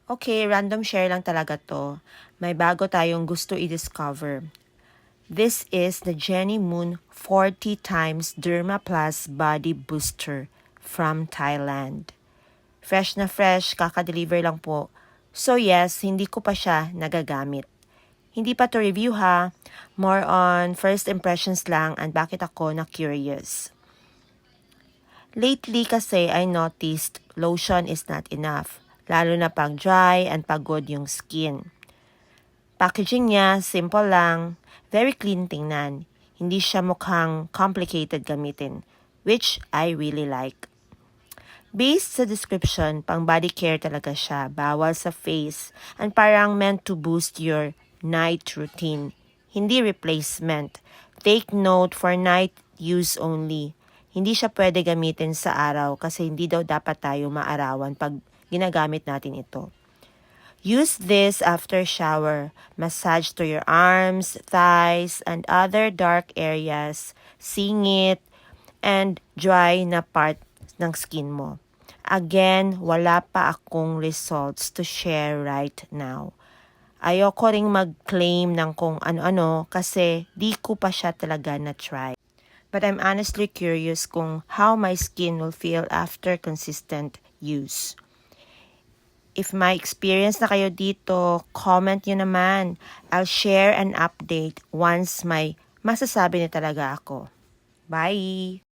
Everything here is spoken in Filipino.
Okay, random share lang talaga to. May bago tayong gusto i-discover. This is the Jenny Moon 40 times Derma Plus Body Booster from Thailand. Fresh na fresh, kaka-deliver lang po. So yes, hindi ko pa siya nagagamit. Hindi pa to review ha. More on first impressions lang and bakit ako na curious. Lately kasi I noticed lotion is not enough. Lalo na pag dry and pagod yung skin. Packaging niya, simple lang, very clean tingnan. Hindi siya mukhang complicated gamitin, which I really like. Based sa description, pang body care talaga siya, bawal sa face, and parang meant to boost your night routine. Hindi replacement. Take note for night use only. Hindi siya pwede gamitin sa araw kasi hindi daw dapat tayo maarawan pag ginagamit natin ito. Use this after shower. Massage to your arms, thighs, and other dark areas, singit, and dry na part ng skin mo. Again, wala pa akong results to share right now. Ayoko ring mag-claim ng kung ano-ano kasi di ko pa siya talaga na-try. But I'm honestly curious kung how my skin will feel after consistent use. If may experience na kayo dito, comment nyo naman. I'll share an update once may masasabi na talaga ako. Bye!